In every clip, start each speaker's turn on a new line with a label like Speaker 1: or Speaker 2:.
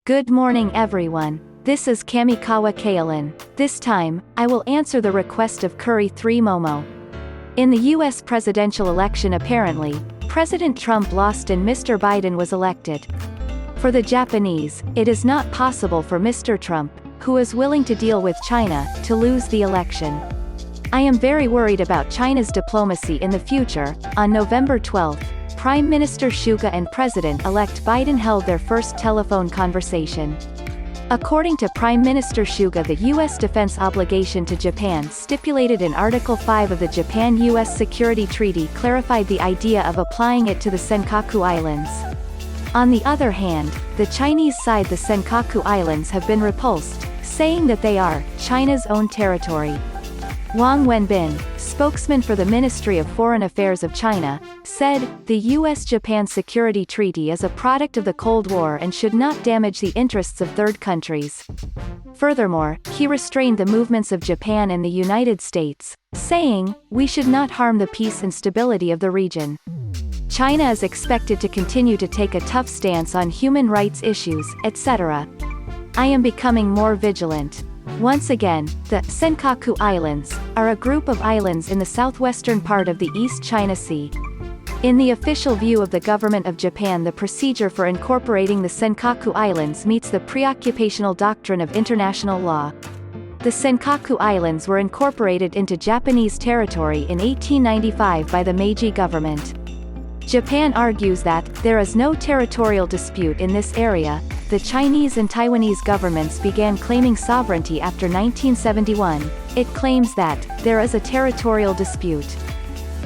Speaker 1: Good morning everyone. This is Kamikawa Kaolin. This time, I will answer the request of Curry 3 Momo. In the US presidential election apparently, President Trump lost and Mr. Biden was elected. For the Japanese, it is not possible for Mr. Trump, who is willing to deal with China, to lose the election. I am very worried about China's diplomacy in the future. On November 12, Prime Minister Suga and President-elect Biden held their first telephone conversation. According to Prime Minister Suga, the U.S. defense obligation to Japan stipulated in Article 5 of the Japan-U.S. Security Treaty clarified the idea of applying it to the Senkaku Islands. On the other hand, the Chinese side, the Senkaku Islands have been repulsed, saying that they are China's own territory. Wang Wenbin, spokesman for the Ministry of Foreign Affairs of China, said, "The U.S.-Japan Security Treaty is a product of the Cold War and should not damage the interests of third countries." Furthermore, he restrained the movements of Japan and the United States, saying, "We should not harm the peace and stability of the region." China is expected to continue to take a tough stance on human rights issues, etc. I am becoming more vigilant. Once again, the Senkaku Islands are a group of islands in the southwestern part of the East China Sea. In the official view of the government of Japan, the procedure for incorporating the Senkaku Islands meets the preoccupational doctrine of international law. The Senkaku Islands were incorporated into Japanese territory in 1895 by the Meiji government. Japan argues that there is no territorial dispute in this area. The Chinese and Taiwanese governments began claiming sovereignty after 1971. It claims that there is a territorial dispute.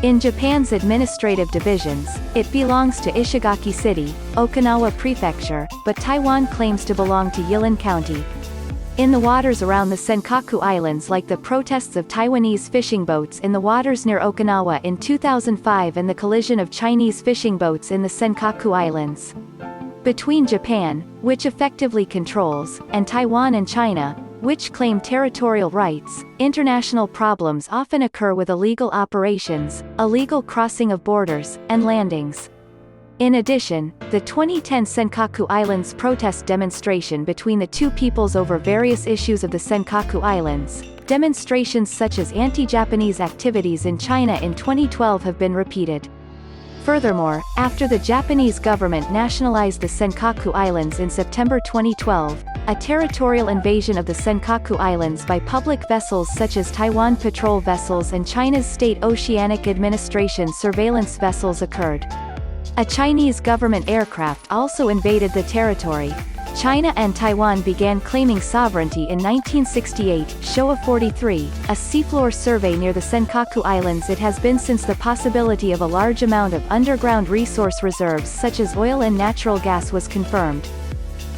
Speaker 1: In Japan's administrative divisions, it belongs to Ishigaki City, Okinawa Prefecture, but Taiwan claims to belong to Yilan County. In the waters around the Senkaku Islands, like the protests of Taiwanese fishing boats in the waters near Okinawa in 2005 and the collision of Chinese fishing boats in the Senkaku Islands. Between Japan, which effectively controls, and Taiwan and China, which claim territorial rights, international problems often occur with illegal operations, illegal crossing of borders, and landings. In addition, the 2010 Senkaku Islands protest demonstration between the two peoples over various issues of the Senkaku Islands, demonstrations such as anti-Japanese activities in China in 2012 have been repeated. Furthermore, after the Japanese government nationalized the Senkaku Islands in September 2012, a territorial invasion of the Senkaku Islands by public vessels such as Taiwan patrol vessels and China's State Oceanic Administration surveillance vessels occurred. A Chinese government aircraft also invaded the territory. China and Taiwan began claiming sovereignty in 1968. Showa 43, a seafloor survey near the Senkaku Islands. It has been since the possibility of a large amount of underground resource reserves such as oil and natural gas was confirmed.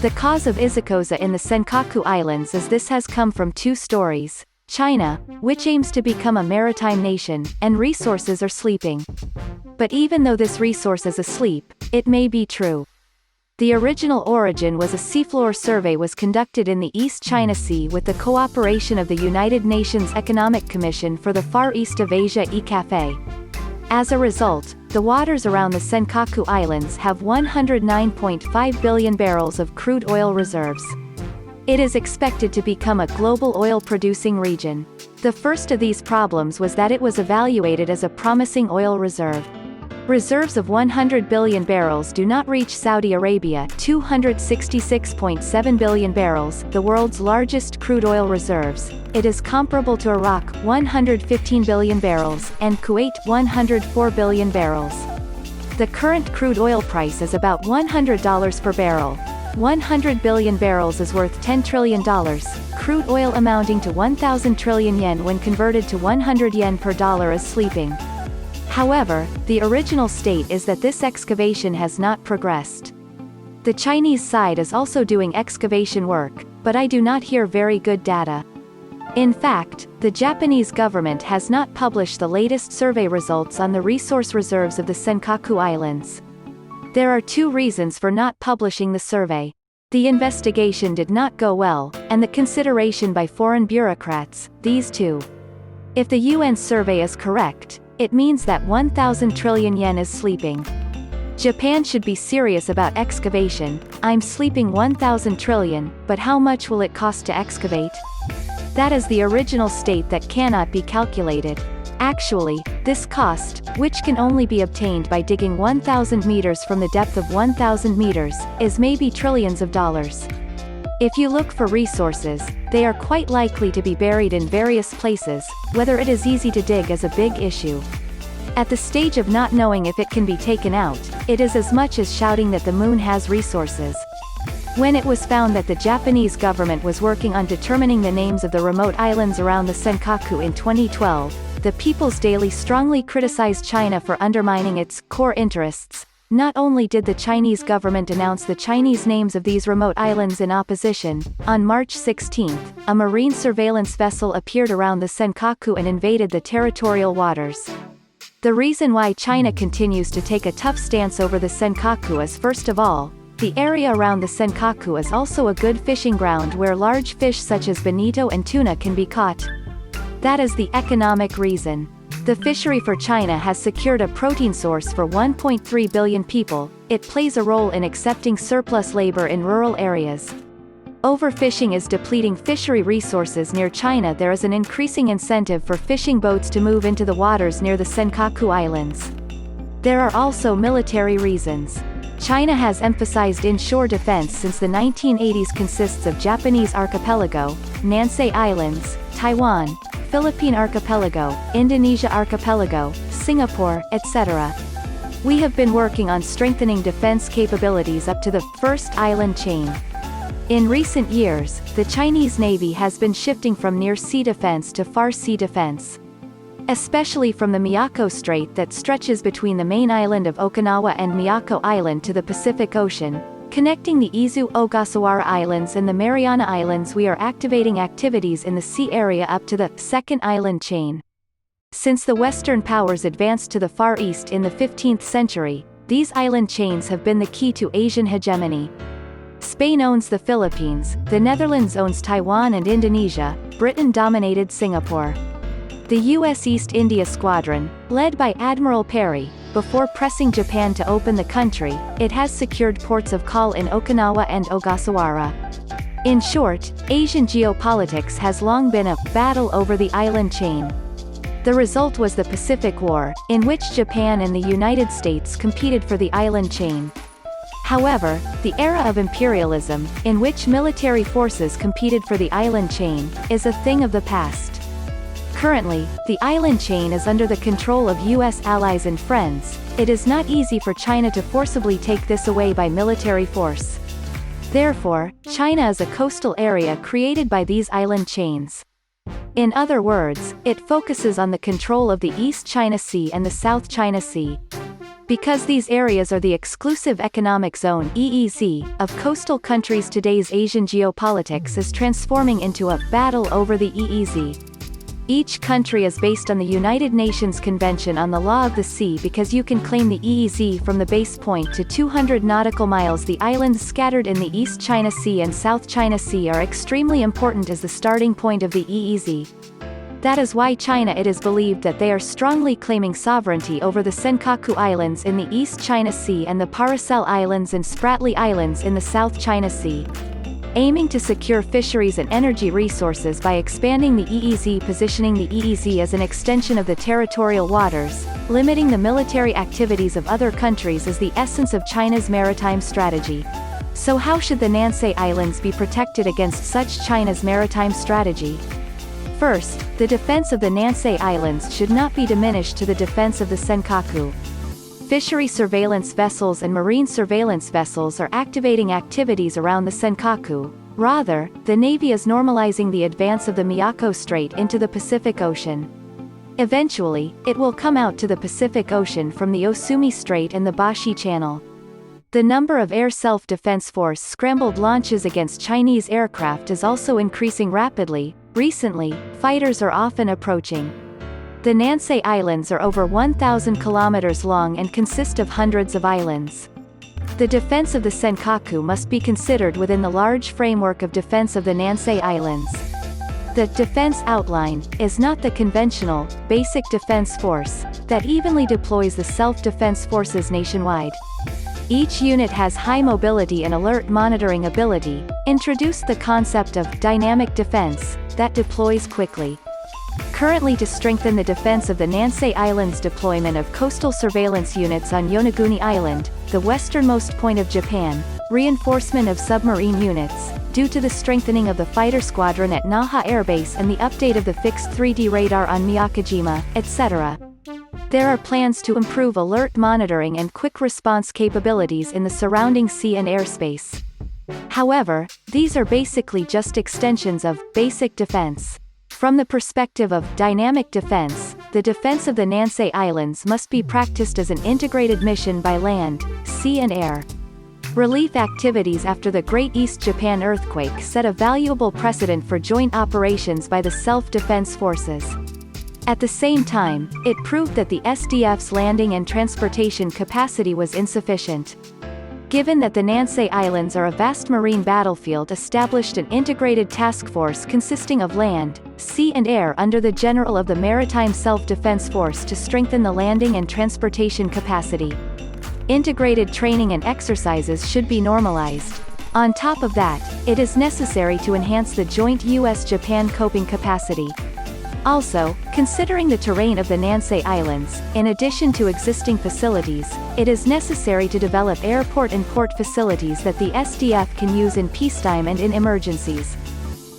Speaker 1: The cause of Izukosa in the Senkaku Islands is this has come from two stories. China, which aims to become a maritime nation, and resources are sleeping. But even though this resource is asleep, it may be true. The original origin was a seafloor survey was conducted in the East China Sea with the cooperation of the United Nations Economic Commission for the Far East of Asia (ECAFE). As a result, the waters around the Senkaku Islands have 109.5 billion barrels of crude oil reserves. It is expected to become a global oil-producing region. The first of these problems was that it was evaluated as a promising oil reserve. Reserves of 100 billion barrels do not reach Saudi Arabia, 266.7 billion barrels, the world's largest crude oil reserves. It is comparable to Iraq, 115 billion barrels, and Kuwait, 104 billion barrels. The current crude oil price is about $100 per barrel. 100 billion barrels is worth $10 trillion, crude oil amounting to 1,000 trillion yen when converted to 100 yen per dollar is sleeping. However, the original state is that this excavation has not progressed. The Chinese side is also doing excavation work, but I do not hear very good data. In fact, the Japanese government has not published the latest survey results on the resource reserves of the Senkaku Islands. There are two reasons for not publishing the survey. The investigation did not go well, and the consideration by foreign bureaucrats, these two. If the UN survey is correct, it means that 1,000 trillion yen is sleeping. Japan should be serious about excavation. I'm sleeping 1,000 trillion, but how much will it cost to excavate? That is the original state that cannot be calculated. Actually, this cost, which can only be obtained by digging 1,000 meters from the depth of 1,000 meters, is maybe trillions of dollars. If you look for resources, they are quite likely to be buried in various places. Whether it is easy to dig is a big issue. At the stage of not knowing if it can be taken out, it is as much as shouting that the moon has resources. When it was found that the Japanese government was working on determining the names of the remote islands around the Senkaku in 2012, the People's Daily strongly criticized China for undermining its core interests. Not only did the Chinese government announce the Chinese names of these remote islands in opposition, on March 16, a marine surveillance vessel appeared around the Senkaku and invaded the territorial waters. The reason why China continues to take a tough stance over the Senkaku is, first of all, the area around the Senkaku is also a good fishing ground where large fish such as bonito and tuna can be caught. That is the economic reason. The fishery for China has secured a protein source for 1.3 billion people. It plays a role in accepting surplus labor in rural areas. Overfishing is depleting fishery resources near China. There is an increasing incentive for fishing boats to move into the waters near the Senkaku Islands. There are also military reasons. China has emphasized inshore defense since the 1980s. Consists of Japanese archipelago, Nansei Islands, Taiwan, Philippine Archipelago, Indonesia Archipelago, Singapore, etc. We have been working on strengthening defense capabilities up to the first island chain. In recent years, the Chinese Navy has been shifting from near-sea defense to far-sea defense. Especially from the Miyako Strait that stretches between the main island of Okinawa and Miyako Island to the Pacific Ocean, connecting the Izu Ogasawara Islands and the Mariana Islands. We are activating activities in the sea area up to the second island chain. Since the Western powers advanced to the Far East in the 15th century, these island chains have been the key to Asian hegemony. Spain owns the Philippines, the Netherlands owns Taiwan and Indonesia, Britain dominated Singapore. The U.S. East India Squadron, led by Admiral Perry, before pressing Japan to open the country, it has secured ports of call in Okinawa and Ogasawara. In short, Asian geopolitics has long been a battle over the island chain. The result was the Pacific War, in which Japan and the United States competed for the island chain. However, the era of imperialism, in which military forces competed for the island chain, is a thing of the past. Currently, the island chain is under the control of U.S. allies and friends. It is not easy for China to forcibly take this away by military force. Therefore, China is a coastal area created by these island chains. In other words, it focuses on the control of the East China Sea and the South China Sea. Because these areas are the exclusive economic zone (EEZ) of coastal countries, today's Asian geopolitics is transforming into a battle over the EEZ. Each country is based on the United Nations Convention on the Law of the Sea because you can claim the EEZ from the base point to 200 nautical miles. The islands scattered in the East China Sea and South China Sea are extremely important as the starting point of the EEZ. That is why China, it is believed that they are strongly claiming sovereignty over the Senkaku Islands in the East China Sea and the Paracel Islands and Spratly Islands in the South China Sea. Aiming to secure fisheries and energy resources by expanding the EEZ, positioning the EEZ as an extension of the territorial waters, limiting the military activities of other countries is the essence of China's maritime strategy. So how should the Nansei Islands be protected against such China's maritime strategy? First, the defense of the Nansei Islands should not be diminished to the defense of the Senkaku. Fishery surveillance vessels and marine surveillance vessels are activating activities around the Senkaku. Rather, the Navy is normalizing the advance of the Miyako Strait into the Pacific Ocean. Eventually, it will come out to the Pacific Ocean from the Osumi Strait and the Bashi Channel. The number of Air Self-Defense Force scrambled launches against Chinese aircraft is also increasing rapidly. Recently, fighters are often approaching. The Nansei Islands are over 1,000 kilometers long and consist of hundreds of islands. The defense of the Senkaku must be considered within the large framework of defense of the Nansei Islands. The defense outline is not the conventional, basic defense force that evenly deploys the self-defense forces nationwide. Each unit has high mobility and alert monitoring ability, introduced the concept of dynamic defense that deploys quickly. Currently, to strengthen the defense of the Nansei Islands, deployment of coastal surveillance units on Yonaguni Island, the westernmost point of Japan, reinforcement of submarine units, due to the strengthening of the fighter squadron at Naha Air Base and the update of the fixed 3D radar on Miyakojima, etc. There are plans to improve alert monitoring and quick response capabilities in the surrounding sea and airspace. However, these are basically just extensions of basic defense. From the perspective of dynamic defense, the defense of the Nansei Islands must be practiced as an integrated mission by land, sea and air. Relief activities after the Great East Japan earthquake set a valuable precedent for joint operations by the self-defense forces. At the same time, it proved that the SDF's landing and transportation capacity was insufficient. Given that the Nansei Islands are a vast marine battlefield, established an integrated task force consisting of land, sea and air under the General of the Maritime Self-Defense Force to strengthen the landing and transportation capacity. Integrated training and exercises should be normalized. On top of that, it is necessary to enhance the joint US-Japan coping capacity. Also, considering the terrain of the Nansei Islands, in addition to existing facilities, it is necessary to develop airport and port facilities that the SDF can use in peacetime and in emergencies.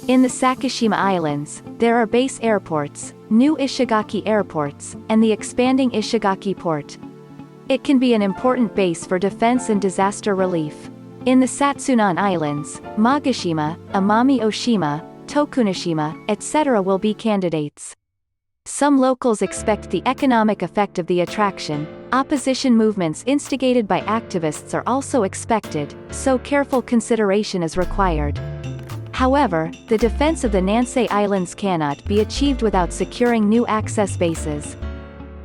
Speaker 1: In the Sakishima Islands, there are base airports, new Ishigaki airports, and the expanding Ishigaki port. It can be an important base for defense and disaster relief. In the Satsunan Islands, Magashima, Amami Oshima, Tokunishima, etc. will be candidates. Some locals expect the economic effect of the attraction. Opposition movements instigated by activists are also expected, so careful consideration is required. However, the defense of the Nansei Islands cannot be achieved without securing new access bases.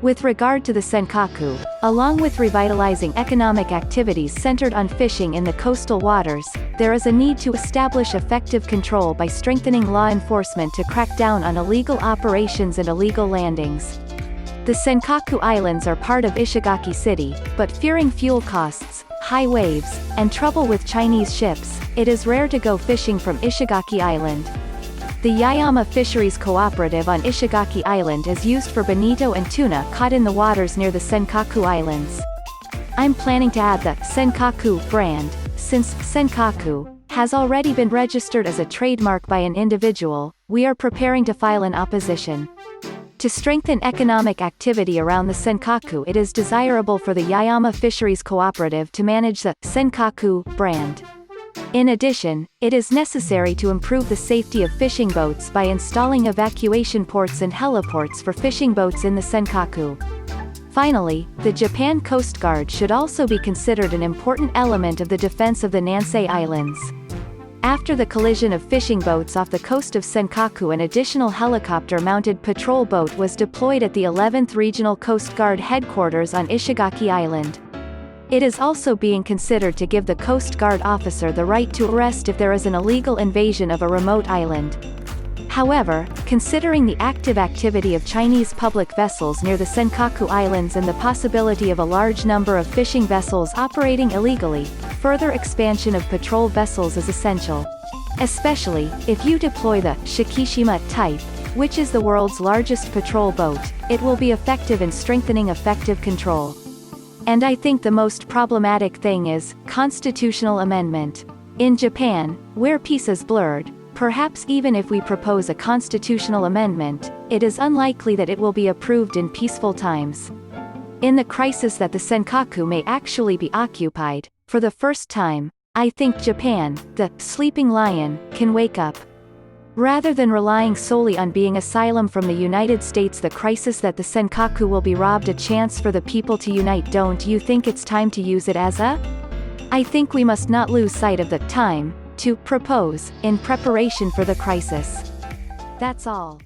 Speaker 1: With regard to the Senkaku, along with revitalizing economic activities centered on fishing in the coastal waters, there is a need to establish effective control by strengthening law enforcement to crack down on illegal operations and illegal landings. The Senkaku Islands are part of Ishigaki City, but fearing fuel costs, high waves, and trouble with Chinese ships, it is rare to go fishing from Ishigaki Island. The Yayama Fisheries Cooperative on Ishigaki Island is used for bonito and tuna caught in the waters near the Senkaku Islands. I'm planning to add the Senkaku brand, since Senkaku has already been registered as a trademark by an individual. We are preparing to file an opposition. To strengthen economic activity around the Senkaku, it is desirable for the Yayama Fisheries Cooperative to manage the Senkaku brand. In addition, it is necessary to improve the safety of fishing boats by installing evacuation ports and heliports for fishing boats in the Senkaku. Finally, the Japan Coast Guard should also be considered an important element of the defense of the Nansei Islands. After the collision of fishing boats off the coast of Senkaku, an additional helicopter-mounted patrol boat was deployed at the 11th Regional Coast Guard headquarters on Ishigaki Island. It is also being considered to give the Coast Guard officer the right to arrest if there is an illegal invasion of a remote island. However, considering the active activity of Chinese public vessels near the Senkaku Islands and the possibility of a large number of fishing vessels operating illegally, further expansion of patrol vessels is essential. Especially, if you deploy the Shikishima type, which is the world's largest patrol boat, it will be effective in strengthening effective control. And I think the most problematic thing is constitutional amendment. In Japan, where peace is blurred, perhaps even if we propose a constitutional amendment, it is unlikely that it will be approved in peaceful times. In the crisis that the Senkaku may actually be occupied, for the first time, I think Japan, the sleeping lion, can wake up. Rather than relying solely on being asylum from the United States, the crisis that the Senkaku will be robbed, a chance for the people to unite. Don't you think it's time to use it as a? I think we must not lose sight of the time to propose in preparation for the crisis. That's all.